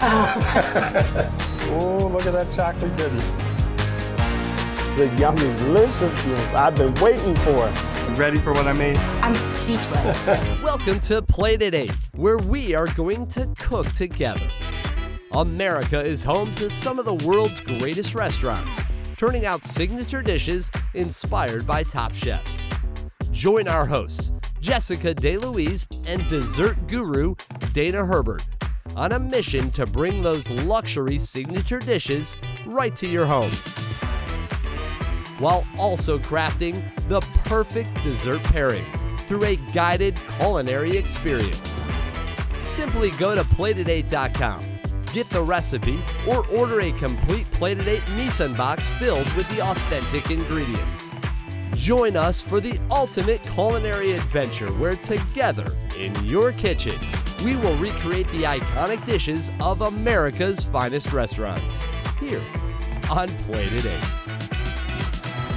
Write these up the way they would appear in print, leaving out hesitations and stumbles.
Oh, look at that chocolate goodness. The yummy deliciousness I've been waiting for. You ready for what I made? I'm speechless. Welcome to Plate at 8, where we are going to cook together. America is home to some of the world's greatest restaurants, turning out signature dishes inspired by top chefs. Join our hosts, Jessica DeLuise and dessert guru Dana Herbert, on a mission to bring those luxury signature dishes right to your home, while also crafting the perfect dessert pairing through a guided culinary experience. Simply go to plateat8.com, get the recipe, or order a complete Plate at 8 mise-en box filled with the authentic ingredients. Join us for the ultimate culinary adventure where together, in your kitchen, we will recreate the iconic dishes of America's finest restaurants, here on Plate at 8.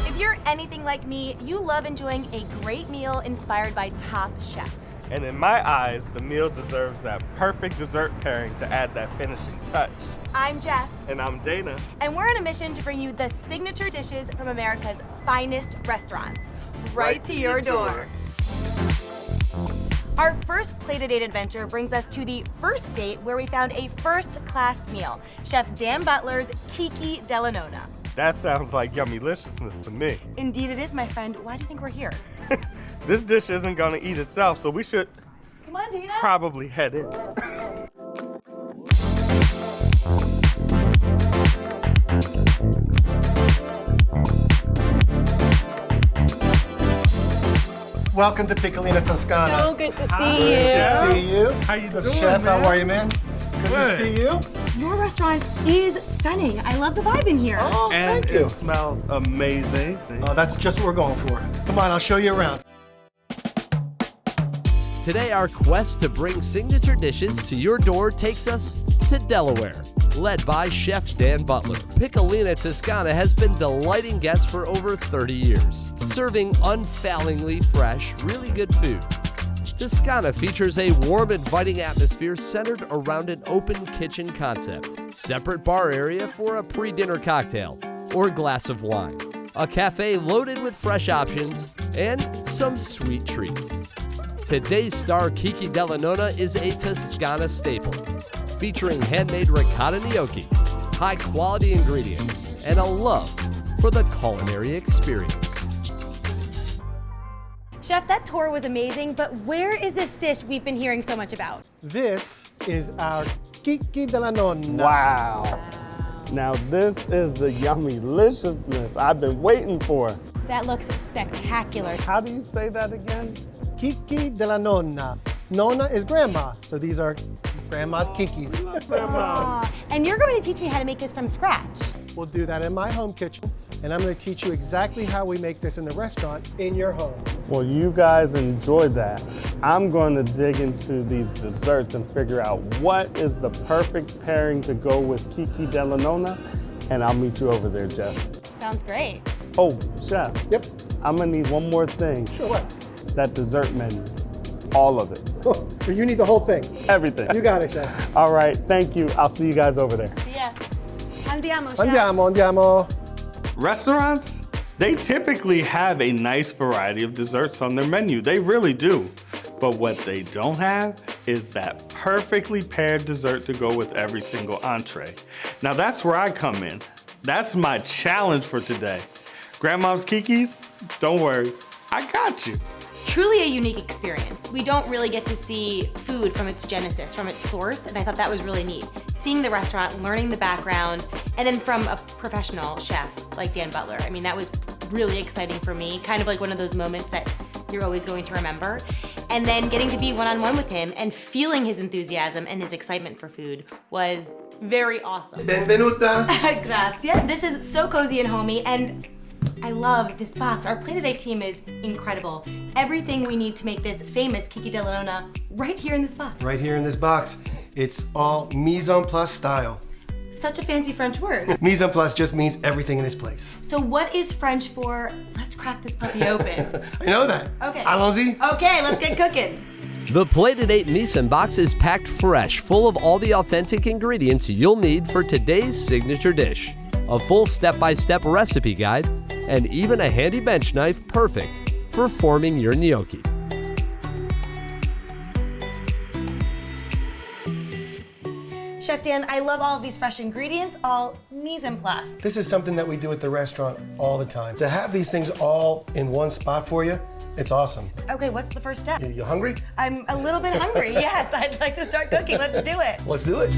If you're anything like me, you love enjoying a great meal inspired by top chefs. And in my eyes, the meal deserves that perfect dessert pairing to add that finishing touch. I'm Jess. And I'm Dana. And we're on a mission to bring you the signature dishes from America's finest restaurants, right to your door. Our first Plate at 8 adventure brings us to the first date where we found a first-class meal, Chef Dan Butler's Kiki della Nonna. That sounds like yummy deliciousness to me. Indeed it is, my friend. Why do you think we're here? This dish isn't gonna eat itself, so we should Come on, Dana. probably head in. Welcome to Piccolina Toscana. So good to see Good to see you. How you doing, Chef, man? how are you, man? Good to see you. Your restaurant is stunning. I love the vibe in here. Oh, And thank you. it smells amazing. Oh, that's just what we're going for. Come on, I'll show you around. Today, our quest to bring signature dishes to your door takes us to Delaware. Led by Chef Dan Butler, Piccolina Toscana has been delighting guests for over 30 years, serving unfailingly fresh, really good food. Toscana features a warm, inviting atmosphere centered around an open kitchen concept, separate bar area for a pre-dinner cocktail or glass of wine, a cafe loaded with fresh options, and some sweet treats. Today's star Kiki della Nonna is a Toscana staple, featuring handmade ricotta gnocchi, high-quality ingredients, and a love for the culinary experience. Chef, that tour was amazing, but where is this dish we've been hearing so much about? This is our Kiki della Nonna. Wow. Now this is the yummy deliciousness I've been waiting for. That looks spectacular. How do you say that again? Kiki della Nonna. Nonna is grandma, so these are grandma's Kikis. Aw. And you're going to teach me how to make this from scratch. We'll do that in my home kitchen, and I'm going to teach you exactly how we make this in the restaurant in your home. Well, you guys enjoyed that. I'm going to dig into these desserts and figure out what is the perfect pairing to go with Kiki della Nonna, and I'll meet you over there, Jess. Sounds great. Oh, Chef. Yep. I'm gonna need one more thing. Sure, what? That dessert menu. All of it. You need the whole thing. Everything. You got it, Chef. All right, thank you. I'll see you guys over there. See ya. Andiamo, Chef. Andiamo. Restaurants, they typically have a nice variety of desserts on their menu. They really do. But what they don't have is that perfectly paired dessert to go with every single entree. Now that's where I come in. That's my challenge for today. Grandma's Kiki's, don't worry, I got you. Truly a unique experience. We don't really get to see food from its genesis, from its source, and I thought that was really neat. Seeing the restaurant, learning the background, and then from a professional chef like Dan Butler. I mean, that was really exciting for me, kind of like one of those moments that you're always going to remember. And then getting to be one-on-one with him and feeling his enthusiasm and his excitement for food was very awesome. Benvenuta. Grazie. This is so cozy and homey, and I love this box. Our Plate at 8 team is incredible. Everything we need to make this famous Kiki della Nonna right here in this box. Right here in this box. It's all mise en place style. Such a fancy French word. Mise en place just means everything in its place. So what is French for let's crack this puppy open? I know that. Okay. Allons-y. Okay, let's get cooking. The Plated 8 Mise box is packed fresh, full of all the authentic ingredients you'll need for today's signature dish. A full step-by-step recipe guide, and even a handy bench knife perfect for forming your gnocchi. Chef Dan, I love all of these fresh ingredients, all mise en place. This is something that we do at the restaurant all the time. To have these things all in one spot for you, it's awesome. Okay, what's the first step? You hungry? I'm a little bit hungry, yes. I'd like to start cooking. Let's do it. Let's do it.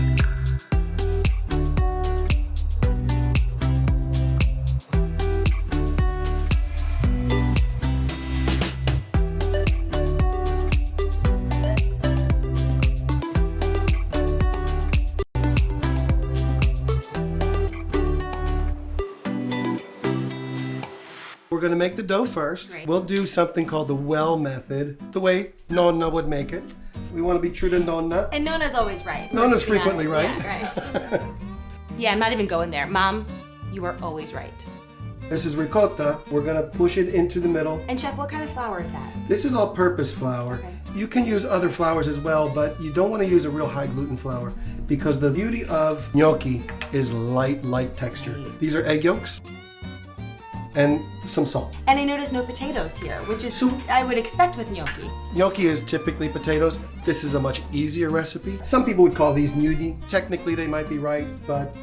We're gonna make the dough first. Great. We'll do something called the well method, the way Nonna would make it. We wanna be true to Nonna. And Nona's always right. Nonna's Let's be frequently honest. right. Yeah, right. Yeah, I'm not even going there. Mom, you are always right. This is ricotta. We're gonna push it into the middle. And Chef, what kind of flour is that? This is all-purpose flour. Okay. You can use other flours as well, but you don't wanna use a real high gluten flour because the beauty of gnocchi is light texture. These are egg yolks and some salt. And I noticed no potatoes here, which is So- I would expect with gnocchi. Gnocchi is typically potatoes. This is a much easier recipe. Some people would call these gnudi. Technically, they might be right, but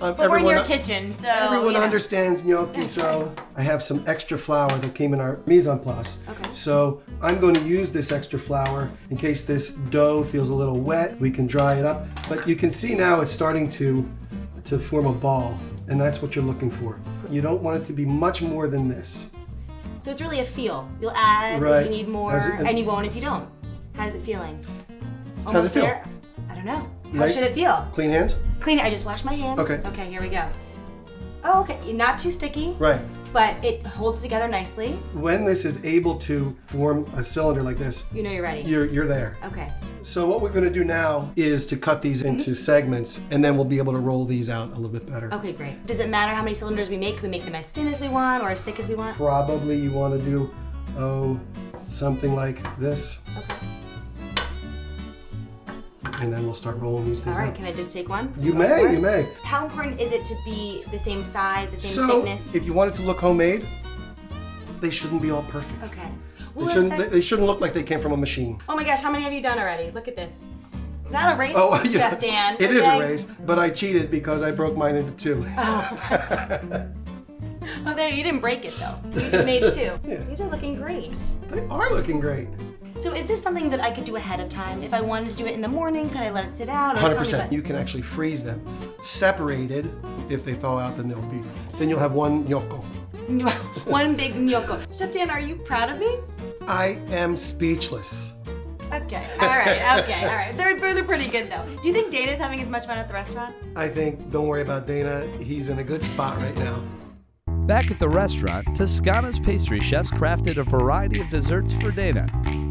But we're in your kitchen, so everyone you know. understands gnocchi. So I have some extra flour that came in our mise en place. Okay. So I'm going to use this extra flour in case this dough feels a little wet. We can dry it up, but you can see now it's starting to form a ball, and that's what you're looking for. You don't want it to be much more than this. So it's really a feel. You'll add Right. if you need more, and you won't if you don't. How's it feeling? How's it feel? There? I don't know. How Light? should it feel? Clean hands? Clean it. I just washed my hands. Okay. Okay, here we go. Oh, okay. Not too sticky. Right. But it holds together nicely. When this is able to form a cylinder like this, You know you're ready. you're there. Okay. So what we're going to do now is to cut these into segments, and then we'll be able to roll these out a little bit better. Okay, great. Does it matter how many cylinders we make? Can we make them as thin as we want or as thick as we want? Probably you want to do, something like this, Okay. and then we'll start rolling these All things right. out. Can I just take one? You Go may, for it. you may. How important is it to be the same size, the same So thickness? if you want it to look homemade, they shouldn't be all perfect. Okay. They Well, shouldn't, they shouldn't look like they came from a machine. Oh my gosh, how many have you done already? Look at this. It's not a race, Oh, yeah. Chef Dan. It is a okay? race, but I cheated because I broke mine into two. Oh, there, you didn't break it though. You just made two. Yeah. These are looking great. They are looking great. So is this something that I could do ahead of time? If I wanted to do it in the morning, could I let it sit out? Or tell me 100%. about- You can actually freeze them. Separated, if they thaw out, then you'll have one gnocco. One big gnocco. Chef Dan, are you proud of me? I am speechless. Okay. All right. They're pretty good though. Do you think Dana's having as much fun at the restaurant? I think, don't worry about Dana, he's in a good spot right now. Back at the restaurant, Toscana's pastry chefs crafted a variety of desserts for Dana.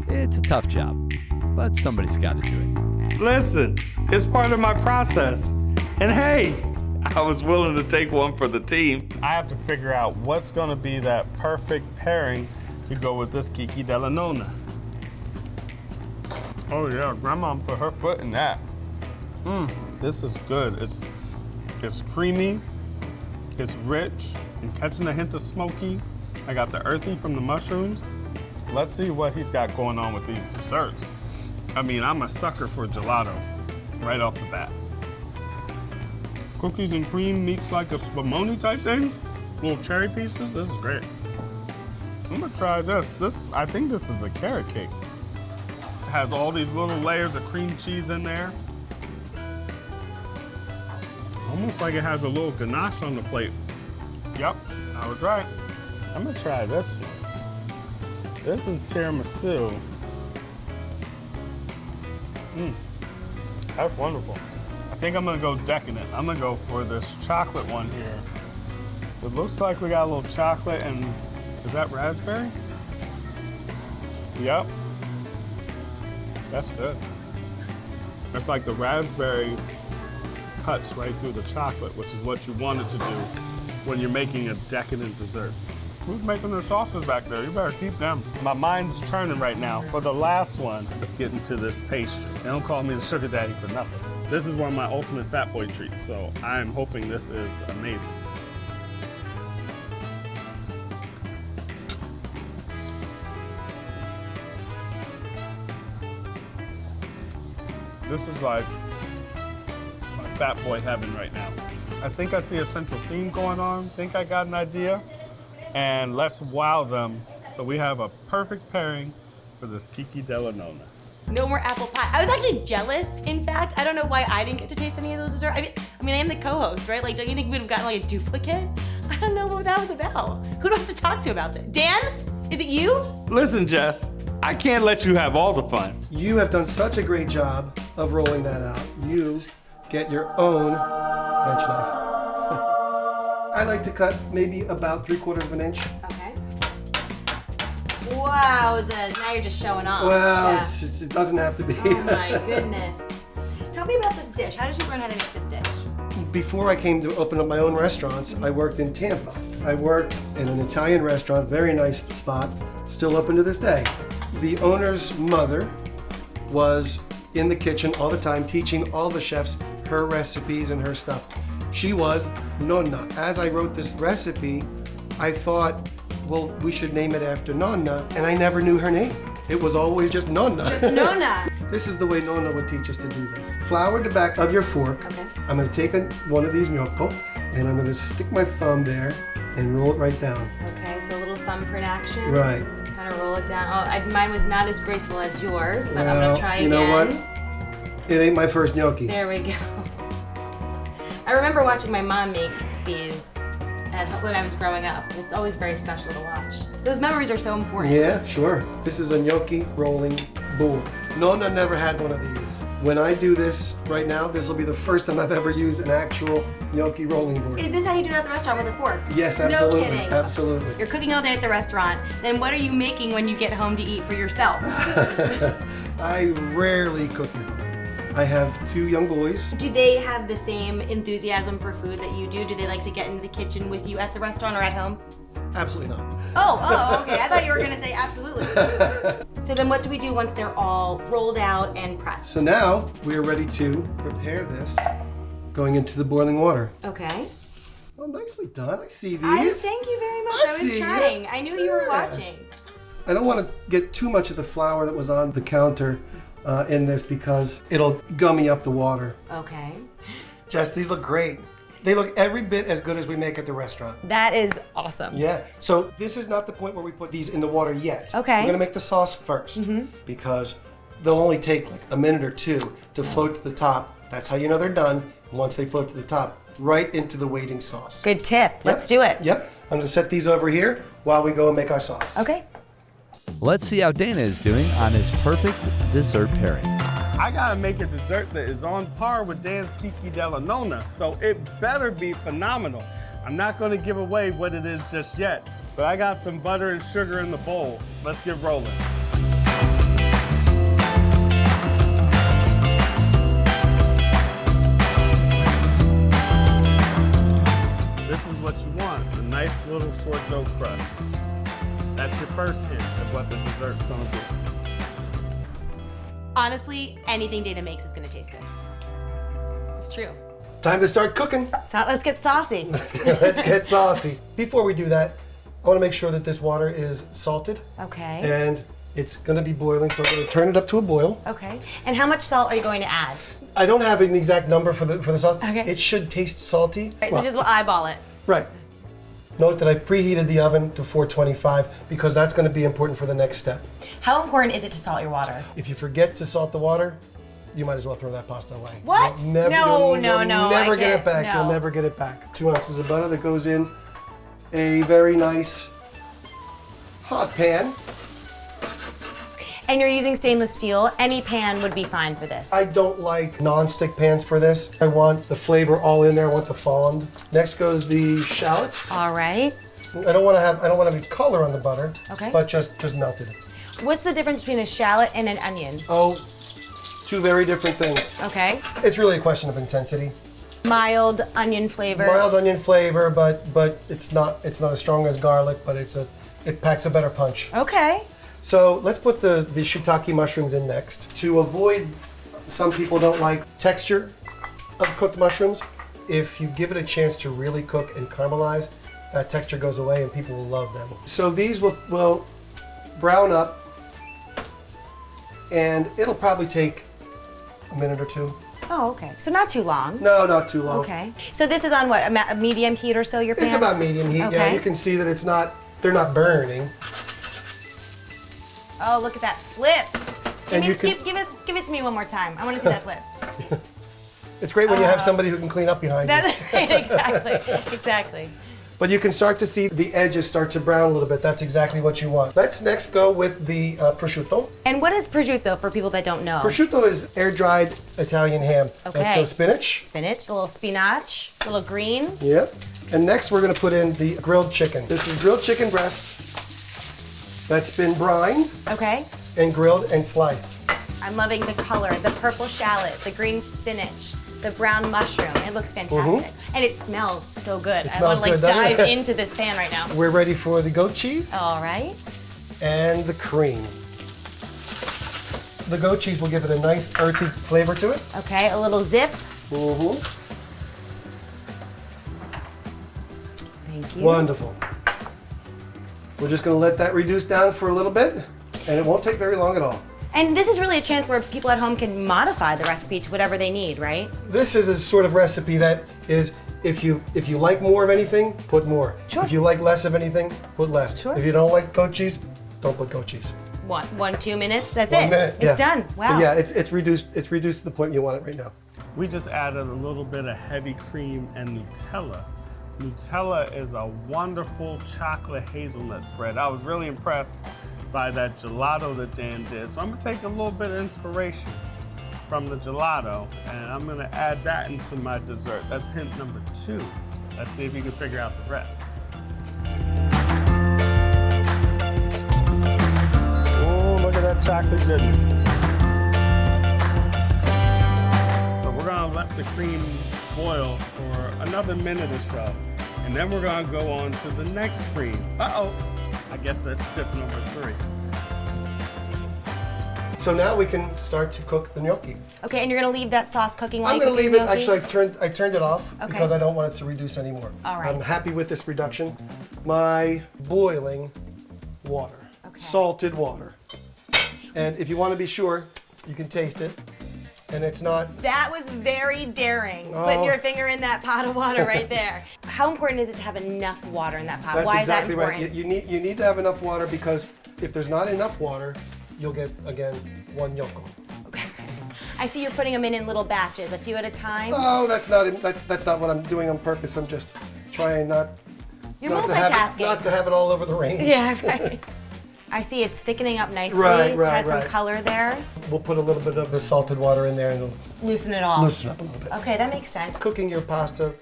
It's a tough job, but somebody's got to do it. Listen, it's part of my process. And hey, I was willing to take one for the team. I have to figure out what's gonna be that perfect pairing to go with this Kiki della Nonna. Oh yeah, Grandma put her foot in that. This is good. It's creamy, it's rich, I'm catching a hint of smoky. I got the earthy from the mushrooms. Let's see what he's got going on with these desserts. I mean, I'm a sucker for gelato, right off the bat. Cookies and cream meets like a spumoni type thing. Little cherry pieces, this is great. I'm gonna try this. I think this is a carrot cake. It has all these little layers of cream cheese in there. Almost like it has a little ganache on the plate. Yep, I was right. I'm gonna try this one. This is tiramisu. That's wonderful. I think I'm gonna go decadent. I'm gonna go for this chocolate one here. It looks like we got a little chocolate and, is that raspberry? Yep. That's good. It's like the raspberry cuts right through the chocolate, which is what you wanted to do when you're making a decadent dessert. Who's making the sauces back there? You better keep them. My mind's turning right now. For the last one, let's get into this pastry. They don't call me the sugar daddy for nothing. This is one of my ultimate fat boy treats, so I'm hoping this is amazing. This is like my fat boy heaven right now. I think I see a central theme going on. Think I got an idea. And let's wow them. So we have a perfect pairing for this Kiki della Nonna. No more apple pie. I was actually jealous, in fact. I don't know why I didn't get to taste any of those desserts. I mean, I am the co-host, right? Like, don't you think we would have gotten like a duplicate? I don't know what that was about. Who do I have to talk to about that? Dan? Is it you? Listen, Jess, I can't let you have all the fun. You have done such a great job of rolling that out. You get your own bench knife. I like to cut maybe about 3/4 of an inch. Okay. Wowzers, now you're just showing off. Well, Yeah. it doesn't have to be. Oh my goodness. Tell me about this dish. How did you learn how to make this dish? Before I came to open up my own restaurants, I worked in Tampa. I worked in an Italian restaurant, very nice spot, still open to this day. The owner's mother was in the kitchen all the time, teaching all the chefs her recipes and her stuff. She was Nonna. As I wrote this recipe, I thought, well, we should name it after Nonna, and I never knew her name. It was always just Nonna. Just Nonna. This is the way Nonna would teach us to do this. Flour the back of your fork. Okay. I'm going to take one of these gnocco, and I'm going to stick my thumb there and roll it right down. Okay, so a little thumbprint action. Right. Kind of roll it down. Oh, mine was not as graceful as yours, but I'm Well, gonna try you again. know what? It ain't my first gnocchi. There we go. I remember watching my mom make these when I was growing up. It's always very special to watch. Those memories are so important. Yeah, sure. This is a gnocchi rolling board. Nonna never had one of these. When I do this right now, this will be the first time I've ever used an actual gnocchi rolling board. Is this how you do it at the restaurant with a fork? Yes, absolutely. No kidding. Absolutely. You're cooking all day at the restaurant. Then what are you making when you get home to eat for yourself? I rarely cook it. I have 2 young boys. Do they have the same enthusiasm for food that you do? Do they like to get into the kitchen with you at the restaurant or at home? Absolutely not. Oh, okay. I thought you were going to say absolutely. So then what do we do once they're all rolled out and pressed? So now we are ready to prepare this, going into the boiling water. Okay. Oh, nicely done. I see these. Thank you very much. I I was see trying. you. I knew you were Yeah. watching. I don't want to get too much of the flour that was on the counter in this because it'll gummy up the water. Okay. Jess, these look great. They look every bit as good as we make at the restaurant. That is awesome. Yeah. So this is not the point where we put these in the water yet. Okay. We're gonna make the sauce first because they'll only take like a minute or 2 to float to the top. That's how you know they're done. And once they float to the top, right into the waiting sauce. Good tip. Let's do it. Yep. I'm gonna set these over here while we go and make our sauce. Okay. Let's see how Dana is doing on his perfect dessert pairing. I gotta make a dessert that is on par with Dan's Kiki della Nonna, so it better be phenomenal. I'm not gonna give away what it is just yet, but I got some butter and sugar in the bowl. Let's get rolling. This is what you want, a nice little sourdough crust. That's your first hint of what the dessert's gonna be. Honestly, anything Dana makes is going to taste good. It's true. Time to start cooking. So let's get saucy. Let's get saucy. Before we do that, I want to make sure that this water is salted. Okay. And it's going to be boiling, so I'm going to turn it up to a boil. Okay. And how much salt are you going to add? I don't have an exact number for the sauce. Okay. It should taste salty. All right, so just we'll eyeball it. Right. Note that I've preheated the oven to 425 because that's going to be important for the next step. How important is it to salt your water? If you forget to salt the water, you might as well throw that pasta away. What? You'll never, No, you'll no, never I get it can't- back. no. You'll never get it back. 2 ounces of butter that goes in a very nice hot pan. And you're using stainless steel. Any pan would be fine for this. I don't like non-stick pans for this. I want the flavor all in there. I want the fond. Next goes the shallots. All right. I don't want to have any color on the butter. Okay. But just melted. What's the difference between a shallot and an onion? Oh, 2 very different things. Okay. It's really a question of intensity. Mild onion flavors. Mild onion flavor, but it's not as strong as garlic, but it packs a better punch. Okay. So let's put the shiitake mushrooms in next. To avoid, some people don't like texture of cooked mushrooms. If you give it a chance to really cook and caramelize, that texture goes away and people will love them. So these will brown up, and it'll probably take a minute or two. Oh, okay. So not too long. No, not too long. Okay. So this is on what, a medium heat or so, your pan? It's about medium heat, Okay. yeah. You can see that they're not burning. Oh, look at that flip. And Give it to me one more time. I want to see that flip. It's great when you have somebody who can clean up behind you. That's right, exactly. But you can start to see the edges start to brown a little bit. That's exactly what you want. Let's next go with the prosciutto. And what is prosciutto for people that don't know? Prosciutto is air-dried Italian ham. Okay. Let's go spinach. Spinach, a little spinach, a little green. Yep. And next we're going to put in the grilled chicken. This is grilled chicken breast that's been brined Okay. and grilled and sliced. I'm loving the color, the purple shallot, the green spinach, the brown mushroom. It looks fantastic. And it smells so good. I want smells to good, doesn't dive it? into this pan right now. We're ready for the goat cheese All right. and the cream. The goat cheese will give it a nice earthy flavor to it. Okay, a little zip. Thank you. Wonderful. We're just going to let that reduce down for a little bit, and it won't take very long at all. And this is really a chance where people at home can modify the recipe to whatever they need, right? This is a sort of recipe that is, if you like more of anything, put more. Sure. If you like less of anything, put less. Sure. If you don't like goat cheese, don't put goat cheese. 2 minutes, that's 1 it. minute, It's done. Wow. So yeah, it's reduced to the point you want it right now. We just added a little bit of heavy cream and Nutella. Nutella is a wonderful chocolate hazelnut spread. I was really impressed by that gelato that Dan did. So I'm gonna take a little bit of inspiration from the gelato and I'm gonna add that into my dessert. That's hint number 2. Let's see if you can figure out the rest. Oh, look at that chocolate goodness. So we're gonna let the cream boil for another minute or so. And then we're gonna go on to the next cream. Uh-oh, I guess that's tip number 3. So now we can start to cook the gnocchi. Okay, and you're gonna leave that sauce cooking while I'm you going to cook leave the it, gnocchi? actually I turned it off Okay. because I don't want it to reduce anymore. All right. I'm happy with this reduction. My boiling water, Okay. salted water. And if you want to be sure, you can taste it. And it's not, That was very daring, Oh. putting your finger in that pot of water right there. How important is it to have enough water in that pot? that's Why exactly is that right. important? You need to have enough water because if there's not enough water, you'll get, again, one gnocco. Okay. I see you're putting them in little batches, a few at a time. Oh, that's not what I'm doing on purpose. I'm just trying not You're to multitasking. have it all over the range. Yeah, right. I see it's thickening up nicely. Right, Has some right. color there. We'll put a little bit of the salted water in there and it'll Loosen it off. loosen up a little bit. Okay, that makes sense. Cooking your pasta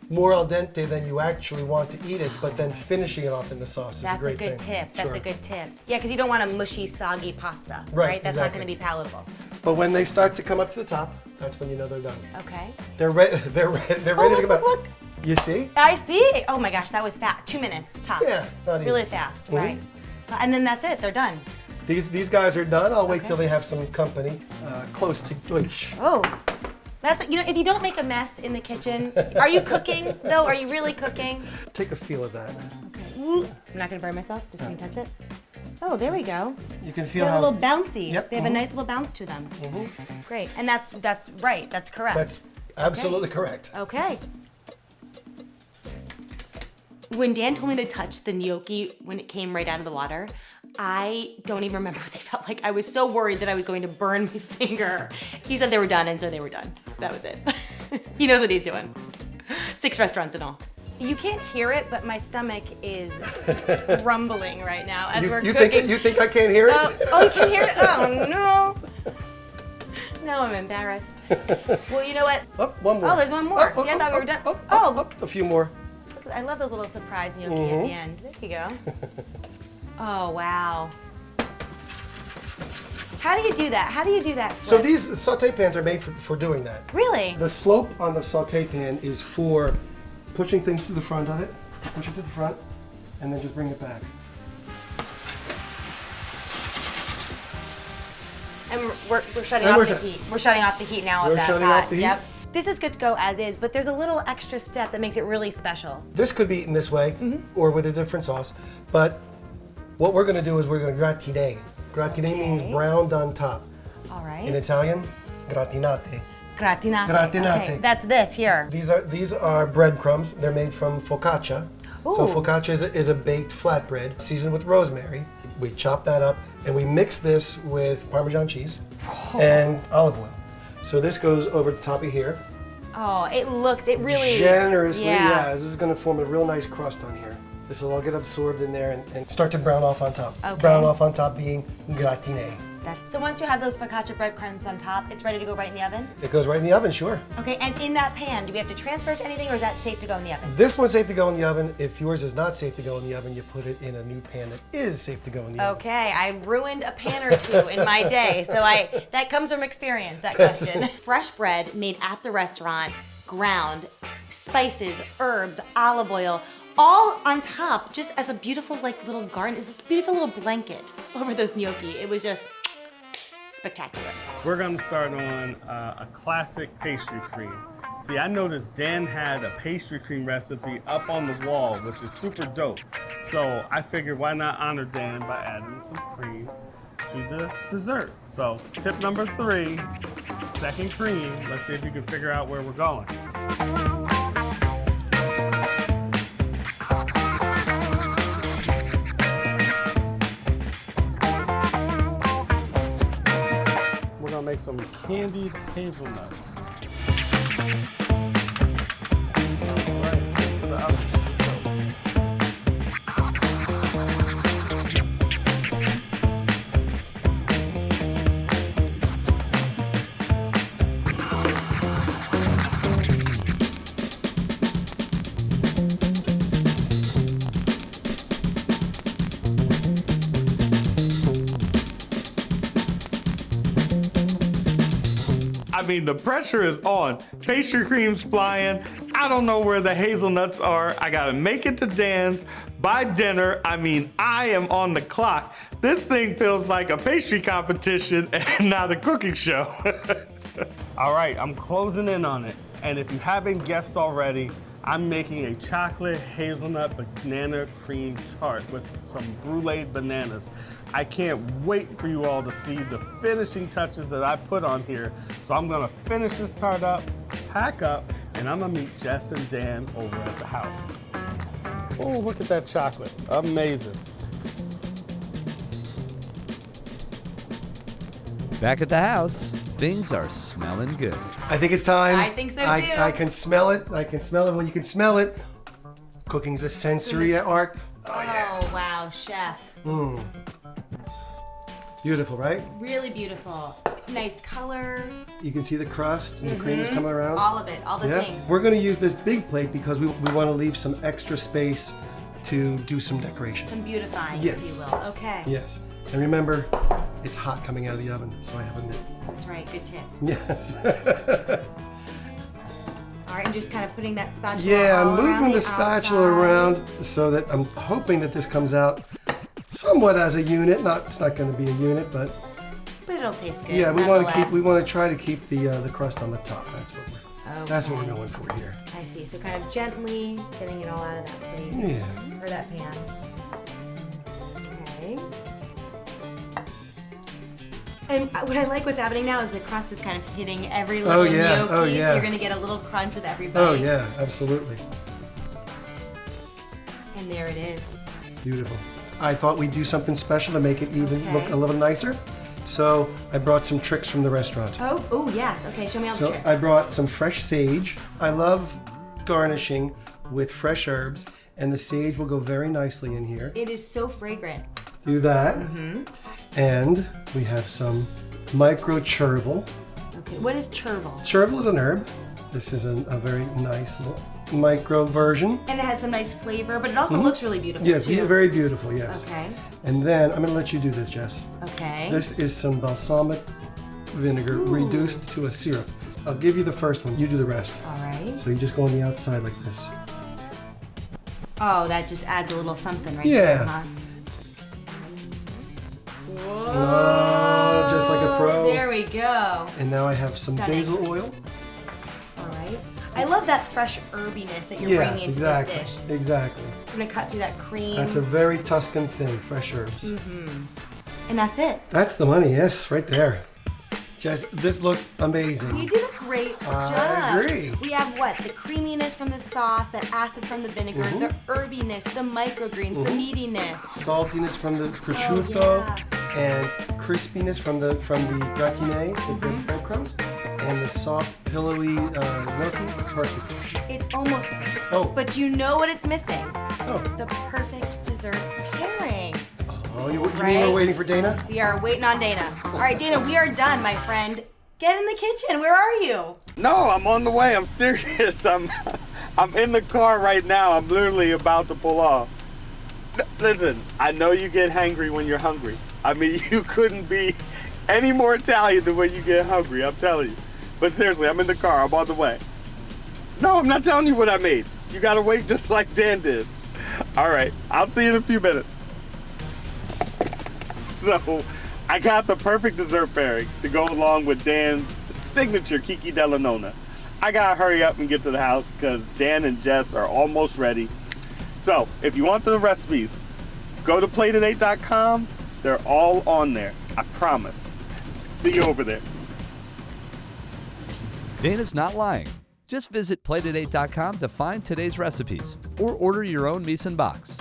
more al dente than you actually want to eat it, but then finishing it off in the sauce is That's a great good thing. tip. That's Sure. a good tip. Yeah, because you don't want a mushy, soggy pasta, Right, That's not exactly. going to be palatable. But when they start to come up to the top, that's when you know they're done. Okay. They're ready. They're ready to look, come out. look. You see? I see. Oh my gosh, that was fast. 2 minutes tops. Yeah, not even. Really fast, Mhm. right? And then that's it. They're done. These guys are done. I'll wait Okay. till they have some company close to. Oish. Oh, that's if you don't make a mess in the kitchen, are you cooking though? Are you really cooking? Take a feel of that. Okay. Ooh, I'm not gonna burn myself. Just gonna touch it. Oh, there we go. You can feel They're a how little bouncy. Yep, They have a mhm. nice little bounce to them. Great, and that's right. That's correct. That's absolutely correct. Okay. When Dan told me to touch the gnocchi when it came right out of the water, I don't even remember what they felt like. I was so worried that I was going to burn my finger. He said they were done, and so they were done. That was it. He knows what he's doing. 6 restaurants and all. You can't hear it, but my stomach is rumbling right now as we're You cooking. think I can't hear it? Oh, you can hear it? Oh, no. Now I'm embarrassed. Well, you know what? Oh, one more. Oh, there's one more. See, I thought we were done. Oh. A few more. I love those little surprise gnocchi at the end. There you go. Oh, wow. How do you do that? How do you do that? So flip? these sauté pans are made for doing that. Really? The slope on the sauté pan is for pushing things to the front of it, push it to the front, and then just bring it back. And we're shutting And off where's the that? heat. We're shutting off the heat now of We're that shutting pot. off the heat? Yep. This is good to go as is, but there's a little extra step that makes it really special. This could be eaten this way or with a different sauce, but what we're going to do is we're going to gratiner. Gratiner means browned on top. All right. In Italian, gratinate. Gratinate. Gratinate. Okay, that's this here. These are breadcrumbs. They're made from focaccia. So focaccia is a baked flatbread seasoned with rosemary. We chop that up and we mix this with Parmesan cheese and olive oil. So this goes over the top of here. Oh, it really Generously, yeah. This is going to form a real nice crust on here. This will all get absorbed in there and start to brown off on top. Okay. Brown off on top being gratiner. So once you have those focaccia breadcrumbs on top, it's ready to go right in the oven? It goes right in the oven, sure. Okay, and in that pan, do we have to transfer it to anything, or is that safe to go in the oven? This one's safe to go in the oven. If yours is not safe to go in the oven, you put it in a new pan that is safe to go in the oven. Okay, I ruined a pan or two in my day, so that comes from experience, that question. Fresh bread made at the restaurant, ground, spices, herbs, olive oil, all on top, just as a beautiful little garden. It's this beautiful little blanket over those gnocchi. It was just spectacular. We're gonna start on a classic pastry cream. See, I noticed Dan had a pastry cream recipe up on the wall, which is super dope. So I figured why not honor Dan by adding some cream to the dessert. So tip number 3, second cream. Let's see if you can figure out where we're going. We're gonna make some candied hazelnuts. All right, into the oven. I mean, the pressure is on. Pastry cream's flying. I don't know where the hazelnuts are. I gotta make it to Dan's by dinner. I mean, I am on the clock. This thing feels like a pastry competition and not a cooking show. All right, I'm closing in on it. And if you haven't guessed already, I'm making a chocolate hazelnut banana cream tart with some brulee bananas. I can't wait for you all to see the finishing touches that I put on here. So I'm gonna finish this tart up, pack up, and I'm gonna meet Jess and Dan over at the house. Oh, look at that chocolate, amazing. Back at the house, things are smelling good. I think it's time. I think so too. I can smell it. I can smell it. When you can smell it, cooking's a sensory art. Oh, wow, chef. Beautiful, right? Really beautiful. Nice color. You can see the crust and the cream is coming around. All of it, all the things. We're going to use this big plate because we want to leave some extra space to do some decoration. Some beautifying, Yes. if you will. Okay. Yes. And remember, it's hot coming out of the oven, so I have a mitt. That's right, good tip. Yes. All right, and just kind of putting that spatula Yeah, all I'm around moving the outside. spatula around so that I'm hoping that this comes out somewhat as a unit. It's not going to be a unit, but But it'll taste good. yeah, we want nonetheless. to try to keep the crust on the top. That's what we're going for here. I see. So kind of gently getting it all out of that plate Yeah. or that pan. Okay. And what I like what's happening now is the crust is kind of hitting every little gnocchi, so you're going to get a little crunch with every bite. Oh yeah, absolutely. And there it is. Beautiful. I thought we'd do something special to make it even Okay. look a little nicer. So I brought some tricks from the restaurant. Oh yes. Okay, show me all the So tricks. I brought some fresh sage. I love garnishing with fresh herbs, and the sage will go very nicely in here. It is so fragrant. Do that. And we have some micro chervil. Okay, what is chervil? Chervil is an herb. This is a very nice little micro version. And it has some nice flavor, but it also looks really beautiful Yes, too. very beautiful, yes. Okay. And then I'm going to let you do this, Jess. Okay. This is some balsamic vinegar reduced to a syrup. I'll give you the first one. You do the rest. All right. So you just go on the outside like this. Oh, that just adds a little something right Yeah. there, huh? Whoa. Oh, just like a pro. There we go. And now I have some Stunning. basil oil. All right. I love that fresh herbiness that you're Yes, bringing into exactly. this dish. Exactly. It's going to cut through that cream. That's a very Tuscan thing, fresh herbs. And that's it. That's the money, yes, right there. Jess, this looks amazing. You did a great job. I agree. We have what? The creaminess from the sauce, that acid from the vinegar, the herbiness, the microgreens, the meatiness. Saltiness from the prosciutto Oh, and crispiness from the gratine, the breadcrumbs, and the soft, pillowy gnocchi. Perfect. It's almost Oh. But you know what it's missing? Oh, The perfect dessert pairing. you mean Right? we're waiting for Dana? We are waiting on Dana. All right, Dana, we are done, my friend. Get in the kitchen. Where are you? No, I'm on the way. I'm serious. I'm in the car right now. I'm literally about to pull off. Listen, I know you get hangry when you're hungry. I mean, you couldn't be any more Italian than when you get hungry, I'm telling you. But seriously, I'm in the car. I'm on the way. No, I'm not telling you what I made. You gotta wait just like Dan did. All right, I'll see you in a few minutes. So, I got the perfect dessert pairing to go along with Dan's signature Kiki della Nonna. I gotta hurry up and get to the house because Dan and Jess are almost ready. So, if you want the recipes, go to plated8.com. They're all on there. I promise. See you over there. Dana's not lying. Just visit plated8.com to find today's recipes or order your own mise en box.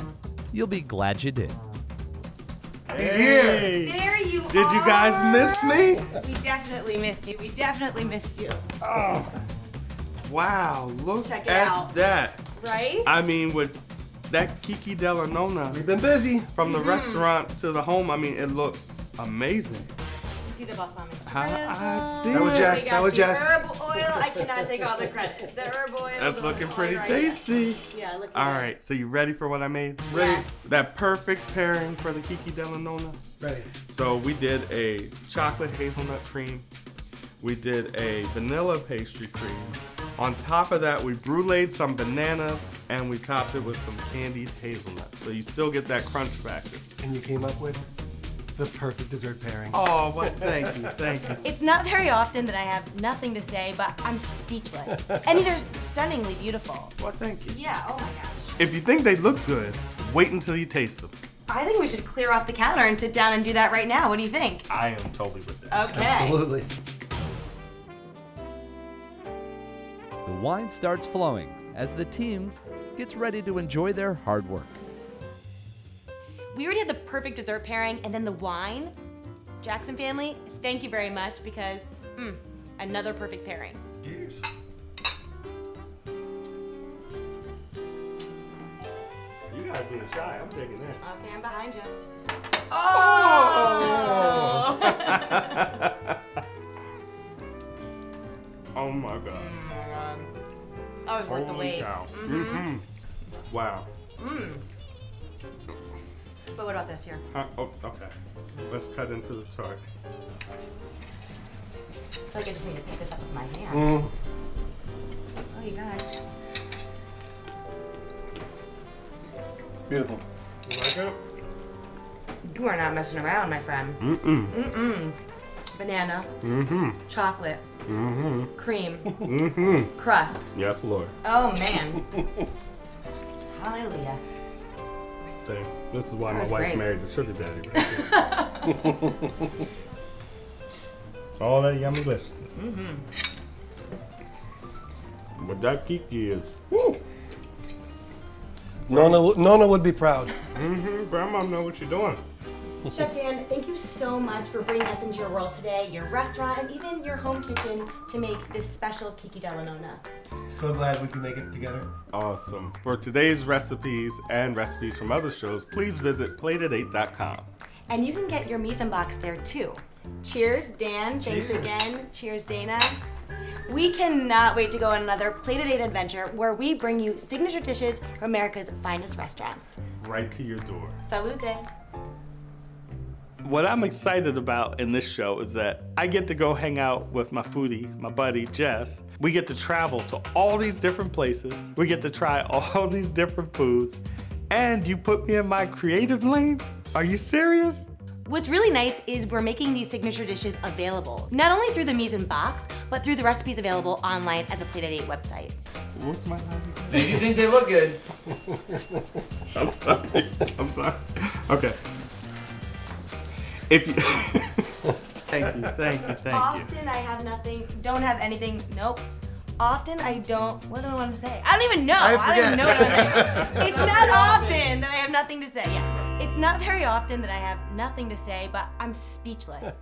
You'll be glad you did. He's here. There you are. Did you guys miss me? We definitely missed you. We definitely missed you. Oh, wow, look Check it at out. that. Right? I mean, with that Kiki della Nonna, We've been busy. from the restaurant to the home, I mean, it looks amazing. You see the balsamic I drizzle. see That was it. Jess. We got That was the Jess. herb oil. I cannot take all the credit. The herb oil. That's the looking oil pretty right tasty. Yeah, look at All that. right, so you ready for what I made? Yes. That perfect pairing for the Kiki della Nonna. Ready. So we did a chocolate hazelnut cream. We did a vanilla pastry cream. On top of that, we bruleed some bananas and we topped it with some candied hazelnuts. So you still get that crunch factor. And you came up with the perfect dessert pairing. Oh, well, thank you, thank you. It's not very often that I have nothing to say, but I'm speechless. And these are stunningly beautiful. Well, thank you. Yeah, oh my gosh. If you think they look good, wait until you taste them. I think we should clear off the counter and sit down and do that right now. What do you think? I am totally with that. Okay. Absolutely. The wine starts flowing as the team gets ready to enjoy their hard work. We already had the perfect dessert pairing and then the wine. Jackson family, thank you very much because, another perfect pairing. Cheers. You gotta be shy. I'm taking that. Okay, I'm behind you. Oh! Oh my god. That was worth the Holy wait. cow. Mm-hmm. Wow. But what about this here? Oh, okay. Let's cut into the tart. I feel like I just need to pick this up with my hand. Mm. Oh, you guys. Beautiful. You like it? You are not messing around, my friend. Mm-mm. Banana, Mm-hmm. chocolate, Mm-hmm. cream, Mm-hmm. crust. Yes, Lord. Oh, man. Hallelujah. See, this is why my That's wife great. married the sugar daddy right there. All that yummy deliciousness. Mm-hmm. What that Kiki is. Woo! Nonna would be proud. Mm-hmm. Grandma know what you're doing. Chef Dan, thank you so much for bringing us into your world today, your restaurant, and even your home kitchen to make this special Kiki della Nonna. So glad we can make it together. Awesome. For today's recipes and recipes from other shows, please visit plated8.com. And you can get your mise en box there too. Cheers, Dan. Thanks Cheers. again. Cheers, Dana. We cannot wait to go on another plate-a-date adventure where we bring you signature dishes from America's finest restaurants. Right to your door. Salute! What I'm excited about in this show is that I get to go hang out with my foodie, my buddy Jess. We get to travel to all these different places. We get to try all these different foods. And you put me in my creative lane? Are you serious? What's really nice is we're making these signature dishes available, not only through the mise en box, but through the recipes available online at the Plate-a-Date website. What's my line? You think they look good? I'm sorry. Okay. If you thank you. Often I have nothing, don't have anything, nope. Often I don't, what do I want to say? I don't even know. I don't even know what I'm saying. It's not often that I have nothing to say. Yeah. It's not very often that I have nothing to say, but I'm speechless.